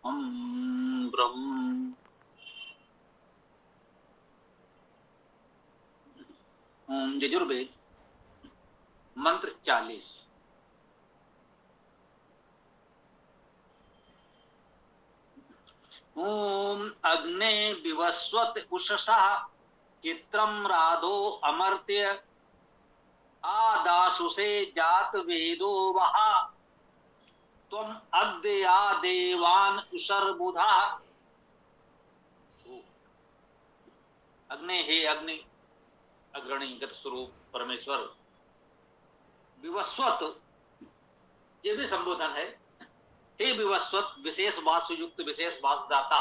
हम ब्रह्म। यजुर्वेद मंत्र 40। ओम अग्ने विवस्वत उषसा चित्रम राधो अमर्त्य आदासुषे जात वेदो वहा त्वम अद्य या देवान उषर्बुधा। अग्नि, हे अग्नि, अग्रणी गत स्वरूप परमेश्वर। विवस्वत, ये भी संबोधन है। हे विवस्वत, विशेष वास युक्त विशेष वास दाता,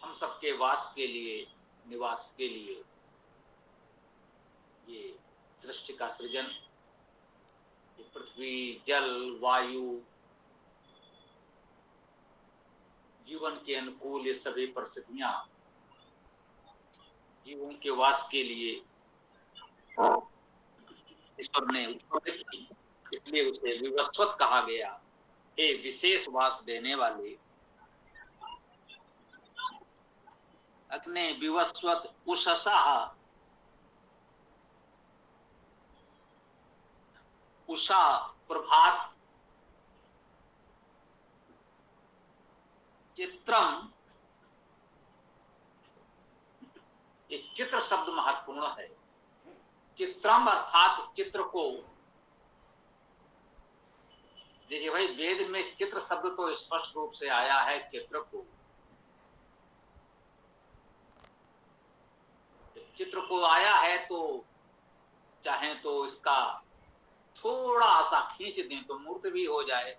हम सबके वास के लिए, निवास के लिए ये सृष्टि का सृजन, पृथ्वी, जल, वायु, जीवन के अनुकूल ये सभी परिस्थितियां जीवन के वास के लिए ईश्वर ने उत्पन्न की, इसलिए उसे विवस्वत कहा गया। हे विशेष वास देने वाले। अग्ने विवस्वत उषसा, उषा प्रभात, चित्रम, ये चित्र शब्द महत्वपूर्ण है। चित्रम अर्थात चित्र को, देखिए भाई, वेद में चित्र शब्द तो स्पष्ट रूप से आया है। चित्र को, चित्र को आया है तो चाहे तो इसका थोड़ा सा खींच दें तो मूर्त भी हो जाए,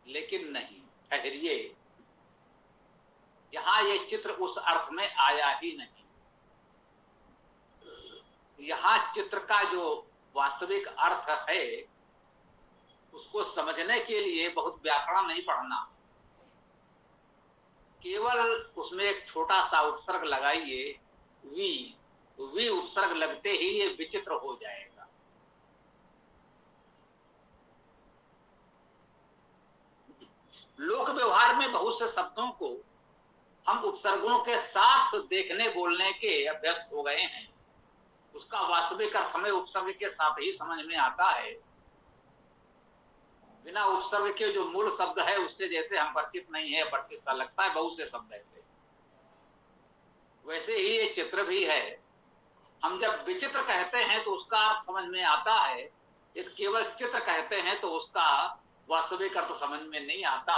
लेकिन नहीं, ठहरिए, यहां ये चित्र उस अर्थ में आया ही नहीं। यहां चित्र का जो वास्तविक अर्थ है उसको समझने के लिए बहुत व्याकरण नहीं पढ़ना, केवल उसमें एक छोटा सा उपसर्ग लगाइए, वी, वी उपसर्ग लगते ही ये विचित्र हो जाएगा। लोक व्यवहार में बहुत से शब्दों को हम उपसर्गों के साथ देखने बोलने के अभ्यस्त हो गए हैं, उसका वास्तविक अर्थ हमें उपसर्ग के साथ ही समझ में आता है। बिना उपसर्ग के जो मूल शब्द है उससे जैसे हम परिचित नहीं है, परिचित सा लगता है बहुत से शब्द ऐसे, वैसे ही ये चित्र भी है। हम जब विचित्र कहते हैं तो उसका अर्थ समझ में आता है, यदि केवल चित्र कहते हैं तो उसका वास्तविक अर्थ समझ में नहीं आता।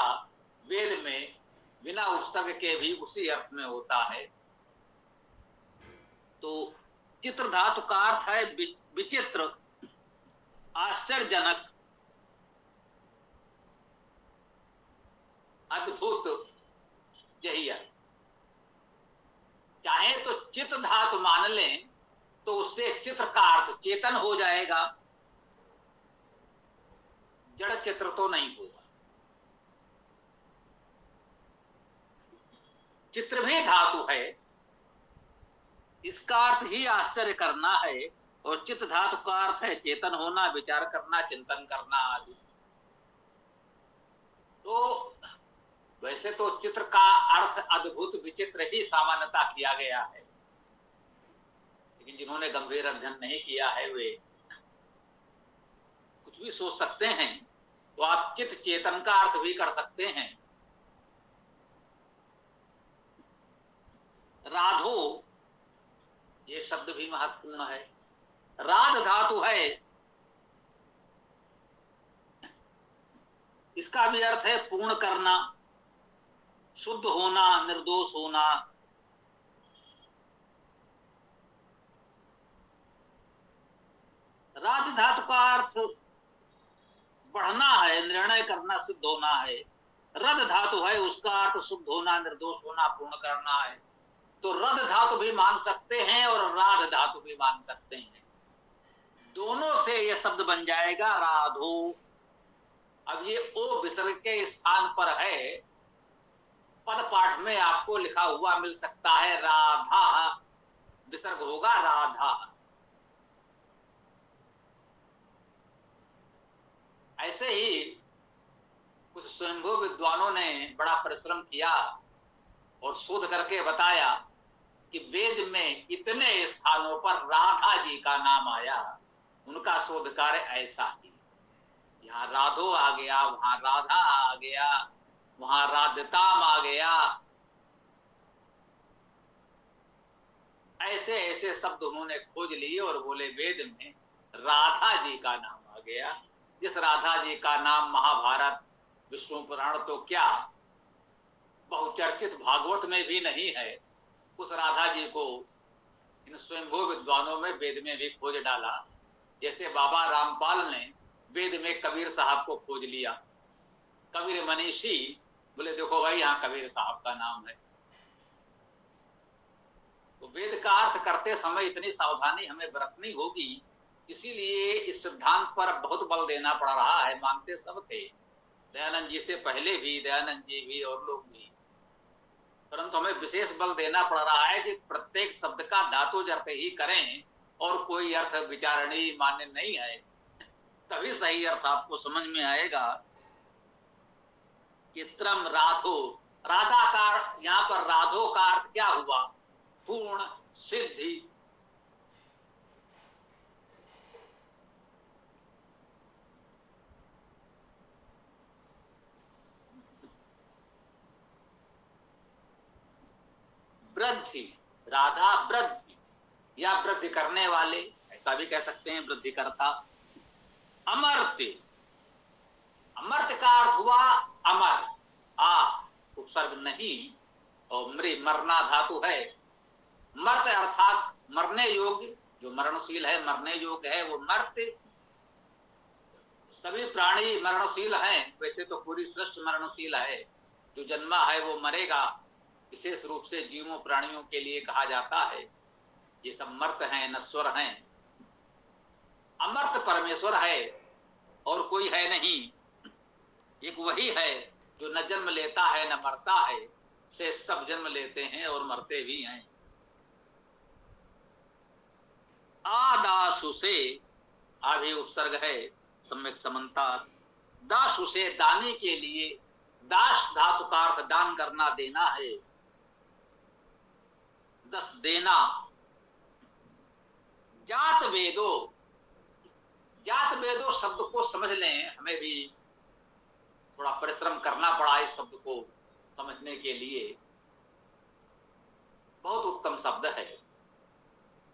वेद में बिना उपसर्ग के भी उसी अर्थ में होता है। तो चित्र धातु का अर्थ है विचित्र, आश्चर्यजनक, अद्भुत, यही है। चाहे तो चित्त धातु मान लें तो उससे चित्र का अर्थ चेतन हो जाएगा, जड़ चित्र तो नहीं होगा। चित्र भी धातु है, इसका अर्थ ही आश्चर्य करना है, और चित्त धातु का अर्थ है चेतन होना, विचार करना, चिंतन करना आदि। तो वैसे तो चित्र का अर्थ अद्भुत विचित्र ही सामान्यता किया गया है, लेकिन जिन्होंने गंभीर अध्ययन नहीं किया है वे कुछ भी सोच सकते हैं। तो आप चित्त चेतन का अर्थ भी कर सकते हैं। राधो, ये शब्द भी महत्वपूर्ण है। राध धातु है, इसका भी अर्थ है पूर्ण करना, शुद्ध होना, निर्दोष होना। राध धातु का अर्थ बढ़ना है, निर्णय करना, सिद्ध होना है। रद धातु है, उसका अर्थ शुद्ध होना, निर्दोष होना, पूर्ण करना है। तो रद धातु भी मान सकते हैं और राध धातु भी मान सकते हैं, दोनों से यह शब्द बन जाएगा राधो। अब ये ओ विसर्ग के स्थान पर है, पद पाठ में आपको लिखा हुआ मिल सकता है राधा, विसर्ग होगा राधा। ऐसे ही बड़ा परिश्रम किया और शोध करके बताया कि वेद में इतने स्थानों पर राधा जी का नाम आया। उनका शोध कार्य ऐसा ही, यहाँ राधो आ गया, वहां राधा आ गया, वहां राधताम आ गया, ऐसे ऐसे शब्द उन्होंने खोज लिए और बोले वेद में राधा जी का नाम आ गया। जिस राधा जी का नाम महाभारत, विष्णु पुराण तो क्या बहुचर्चित भागवत में भी नहीं है, उस राधा जी को इन स्वयंभू विद्वानों में वेद में भी खोज डाला। जैसे बाबा रामपाल ने वेद में कबीर साहब को खोज लिया। कबीर मनीषी बोले देखो भाई यहाँ कबीर साहब का नाम है। तो वेद का अर्थ करते समय इतनी सावधानी हमें बरतनी होगी। इसीलिए इस सिद्धांत पर बहुत बल देना पड़ रहा है। मानते सब थे, दयानंद जी से पहले भी, दयानंद जी भी और लोग भी, परंतु हमें विशेष बल देना पड़ रहा है कि प्रत्येक शब्द का धातु अर्थ ही करें और कोई अर्थ विचारणीय मान्य नहीं है। तभी सही अर्थ आपको समझ में आएगा। चित्रम राधो, राधा का यहाँ पर राधो का अर्थ क्या हुआ? पूर्ण सिद्धि। वृद्धि, राधा वृद्धि या वृद्धि करने वाले, ऐसा भी कह सकते हैं, वृद्धि करता। अमर्त्य, अमर्त्य का अर्थ हुआ अमर, उपसर्ग नहीं, और मृ मरना धातु है। मर्त अर्थात मरने योग्य, जो मरणशील है, मरने योग्य है, वो मर्त्य। सभी प्राणी मरणशील हैं, वैसे तो पूरी सृष्टि मरणशील है। जो जन्मा है वो मरेगा। विशेष रूप से जीवों प्राणियों के लिए कहा जाता है ये सब मर्त हैं, नश्वर हैं। अमर्त परमेश्वर है और कोई है नहीं। एक वही है जो न जन्म लेता है न मरता है, से सब जन्म लेते हैं और मरते भी हैं। आदासु से, आभी उपसर्ग है, सम्यक समन्ता। दासु से दाने के लिए, दास धातु का अर्थ दान करना, देना है। दस देना। जात वेदो, जात वेदो शब्द को समझ लें, हमें भी थोड़ा परिश्रम करना पड़ा इस शब्द को समझने के लिए। बहुत उत्तम शब्द है।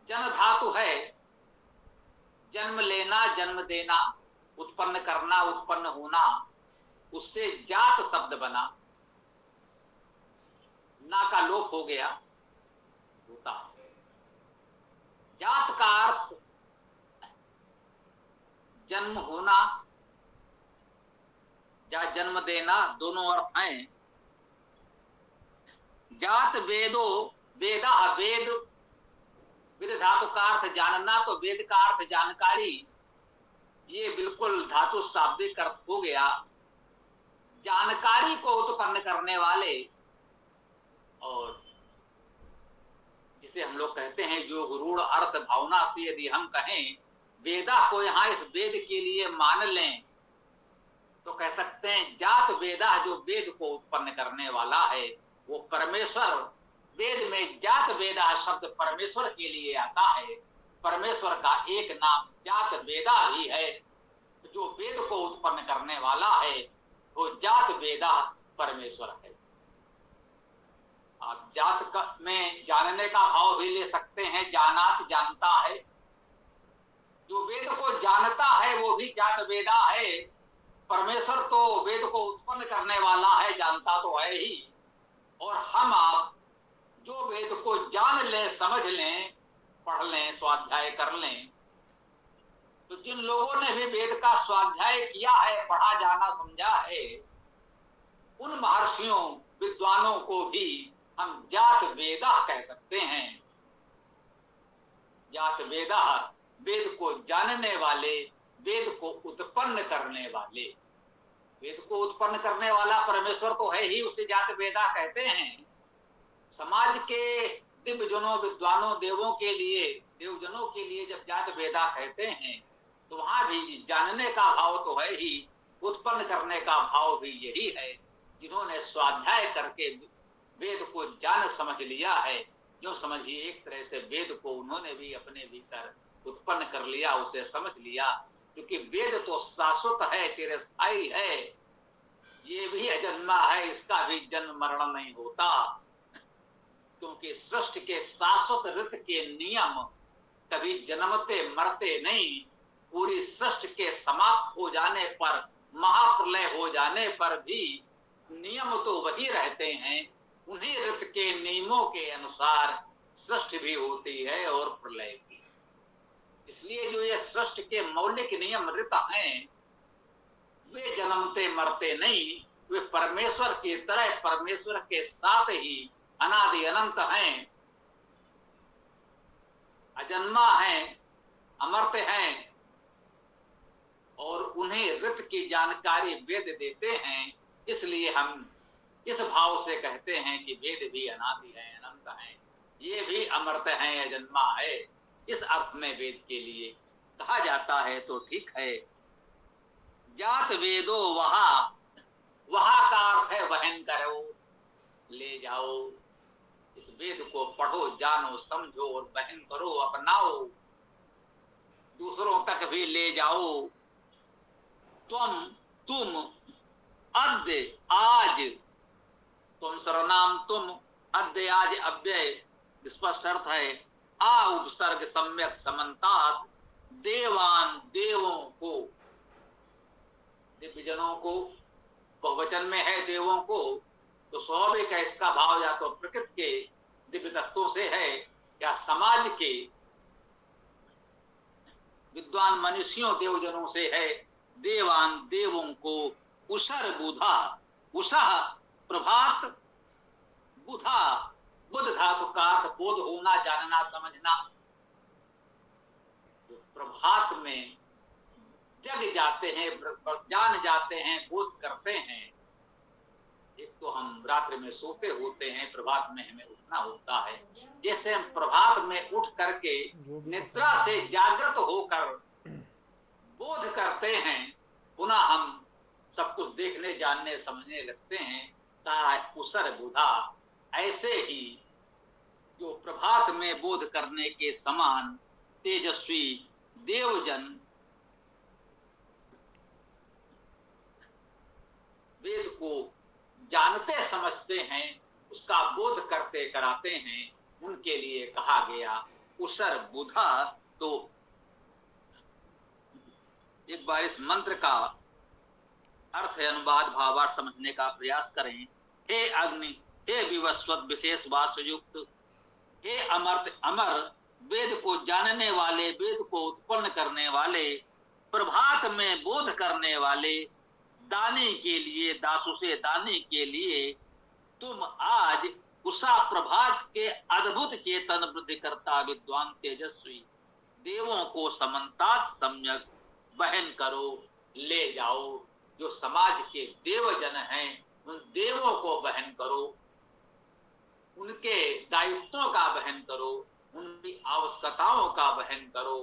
जन धातु है, जन्म लेना, जन्म देना, उत्पन्न करना, उत्पन्न होना, उससे जात शब्द बना। ना का लोप हो गया, होता। जात का अर्थ जन्म होना या जन्म देना, दोनों अर्थ हैं। जात वेदो, वेदा, वेद, वेद धातु का अर्थ जानना, तो वेद का अर्थ जानकारी। ये बिल्कुल धातु शाब्दिक अर्थ हो गया। जानकारी को उत्पन्न करने वाले, और जिसे हम लोग कहते हैं जो गुरूढ़ अर्थ भावना से यदि हम कहें, वेदा को यहां इस वेद के लिए मान लें तो कह सकते हैं जात वेदा, जो वेद को उत्पन्न करने वाला है वो परमेश्वर। वेद में जात वेदा शब्द परमेश्वर के लिए आता है। परमेश्वर का एक नाम जात वेदा ही है। जो वेद को उत्पन्न करने वाला है वो जात वेदा परमेश्वर है। आप जात में जानने का भाव भी ले सकते हैं, जानात, जानता है। जो वेद को जानता है वो भी जात वेदा है। परमेश्वर तो वेद को उत्पन्न करने वाला है, जानता तो है ही। और हम आप जो वेद को जान लें, समझ लें, पढ़ लें, स्वाध्याय कर लें, तो जिन लोगों ने भी वेद का स्वाध्याय किया है, पढ़ा, जाना, समझा है, उन महर्षियों, विद्वानों को भी हम जात वेदा कह सकते हैं। जात वेदा, वेद को जानने वाले, वेद को उत्पन्न करने वाले। वेद को उत्पन्न करने वाला परमेश्वर तो है ही, उसे जात वेदा कहते हैं। समाज के दिव्यजनों, विद्वानों, देवों के लिए, देवजनों के लिए जब जात वेदा कहते हैं तो वहां भी जानने का भाव तो है ही, उत्पन्न करने का भाव भी यही है। जिन्होंने स्वाध्याय करके वेद को जान समझ लिया है, जो समझिए एक तरह से वेद को उन्होंने भी अपने भीतर उत्पन्न कर लिया, उसे समझ लिया। क्योंकि वेद तो शाश्वत है, चिरस्थायी है, ये भी अजन्मा है, इसका भी जन्म मरण नहीं होता। क्योंकि सृष्टि के शाश्वत ऋत के नियम कभी जन्मते मरते नहीं। पूरी सृष्टि के समाप्त हो जाने पर, महाप्रलय हो जाने पर भी नियम तो वही रहते हैं। उन्हीं ऋत के नियमों के अनुसार सृष्टि भी होती है और प्रलय भी। इसलिए जो ये सृष्टि के मौलिक नियम ऋत हैं, वे जन्मते मरते नहीं, वे परमेश्वर की तरह परमेश्वर के साथ ही अनादि अनंत हैं, अजन्मा हैं, अमर्त्य हैं, और उन्हें ऋत की जानकारी वेद देते हैं। इसलिए हम इस भाव से कहते हैं कि वेद भी अनादि है, अनंत है, ये भी अमर्त्य है, अजन्मा है। इस अर्थ में वेद के लिए कहा जाता है तो ठीक है। जात वेदो वहा, वहा का अर्थ है वहन करो, ले जाओ। इस वेद को पढ़ो, जानो, समझो और वहन करो, अपनाओ, दूसरों तक भी ले जाओ। तुम अद्य आज, तुम सर्वनाम तुम, अद्य आज अव्यय, स्पष्ट अर्थ है आ उपसर्ग सम्यक समन्तात, देवान देवों को, दिव्यजनों को, बहुवचन में है देवों को, तो स्वाभाविक है इसका भाव या तो प्रकृति के दिव्य तत्वों से है या समाज के विद्वान मनुष्यों देवजनों से है। देवान देवों को उषर बुधा, उषा प्रभात, बुधा बुध धातु का अर्थ बोध होना, जानना, समझना। तो प्रभात में जग जाते हैं, जान जाते हैं, बोध करते हैं। एक तो हम रात्रि में सोते होते हैं, प्रभात में हमें उठना होता है। जैसे हम प्रभात में उठ करके निद्रा से जागृत होकर बोध करते हैं, पुनः हम सब कुछ देखने, जानने, समझने लगते हैं। कहा है उसर बुधा, ऐसे ही जो प्रभात में बोध करने के समान तेजस्वी देवजन वेद को जानते समझते हैं, उसका बोध करते कराते हैं, उनके लिए कहा गया उसर बुधा। तो एक बार इस मंत्र का अर्थ अनुवाद भावार्थ समझने का प्रयास करें। हे अग्नि, हे विवस्वत विशेष वासयुक्त, हे अमर्त अमर, वेद को जानने वाले, वेद को उत्पन्न करने वाले, प्रभात में बोध करने वाले, दाने के लिए, दासों से दाने के लिए तुम आज उषा प्रभात के अद्भुत चेतन वृद्धि करता विद्वान तेजस्वी देवों को समन्तात सम्यक वहन करो, ले जाओ। जो समाज के देवजन हैं, उन देवों को वहन करो, उनके दायित्वों का वहन करो, उनकी आवश्यकताओं का वहन करो।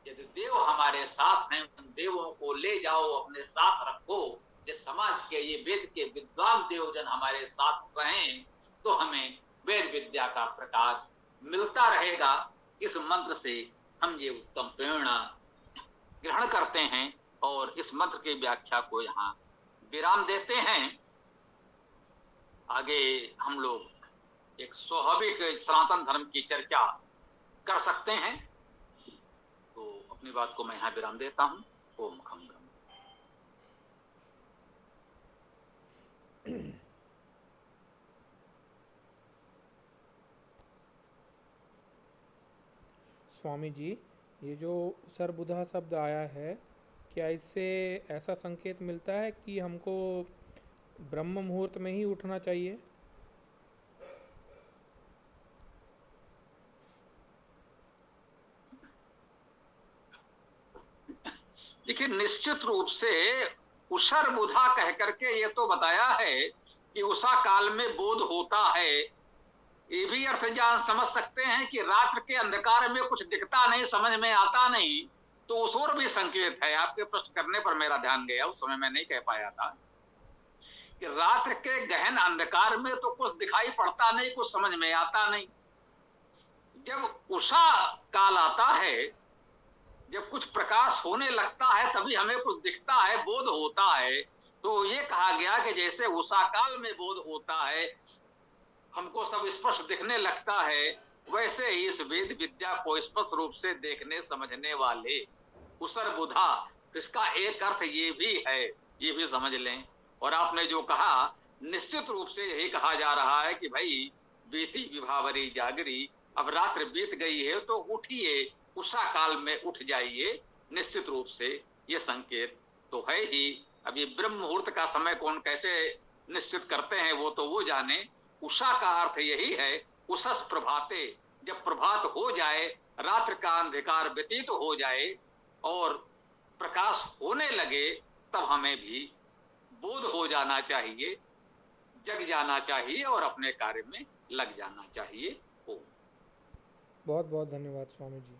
यदि देव हमारे साथ हैं, उन देवों को ले जाओ, अपने साथ रखो। ये समाज के, ये वेद के विद्वान देवजन हमारे साथ रहें तो हमें वेद विद्या का प्रकाश मिलता रहेगा। इस मंत्र से हम ये उत्तम प्रेरणा ग्रहण करते हैं और इस मंत्र की व्याख्या को यहाँ विराम देते हैं। आगे हम लोग एक स्वाभाविक सनातन धर्म की चर्चा कर सकते हैं। तो अपनी बात को मैं यहाँ विराम देता हूँ। ओम खम ब्रह्म। स्वामी जी, ये जो सरबुधा शब्द आया है, क्या इससे ऐसा संकेत मिलता है कि हमको ब्रह्म मुहूर्त में ही उठना चाहिए? देखिए, निश्चित रूप से उषर बुधा कह करके ये तो बताया है कि उषा काल में बोध होता है। ये भी अर्थ जान समझ सकते हैं कि रात्र के अंधकार में कुछ दिखता नहीं, समझ में आता नहीं, तो उस ओर भी संकेत है। आपके प्रश्न करने पर मेरा ध्यान गया, उस समय मैं नहीं कह पाया था। कि रात्रि के गहन अंधकार में तो कुछ दिखाई पड़ता नहीं, कुछ समझ में आता नहीं। जब उषा काल आता है, जब कुछ प्रकाश होने लगता है, तभी हमें कुछ दिखता है, बोध होता है। तो ये कहा गया कि जैसे उषा काल में बोध होता है, हमको सब स्पष्ट दिखने लगता है, वैसे ही इस वेद विद्या को स्पष्ट रूप से देखने समझने वाले उसर बुधा, इसका एक अर्थ ये भी है, ये भी समझ लें। और आपने जो कहा, निश्चित रूप से यही कहा जा रहा है कि भाई बीती विभावरी जागरी, अब रात्रि बीत गई है तो उठिए, उषा काल में उठ जाइए। निश्चित रूप से ये संकेत तो है ही। अब ये ब्रह्म मुहूर्त का समय कौन कैसे निश्चित करते हैं वो तो वो जाने। उषा का अर्थ यही है, उषस प्रभाते, जब प्रभात हो जाए, रात्रि का अंधकार व्यतीत हो जाए और प्रकाश होने लगे, तब हमें भी बोध हो जाना चाहिए, जग जाना चाहिए और अपने कार्य में लग जाना चाहिए। बहुत बहुत धन्यवाद स्वामी जी।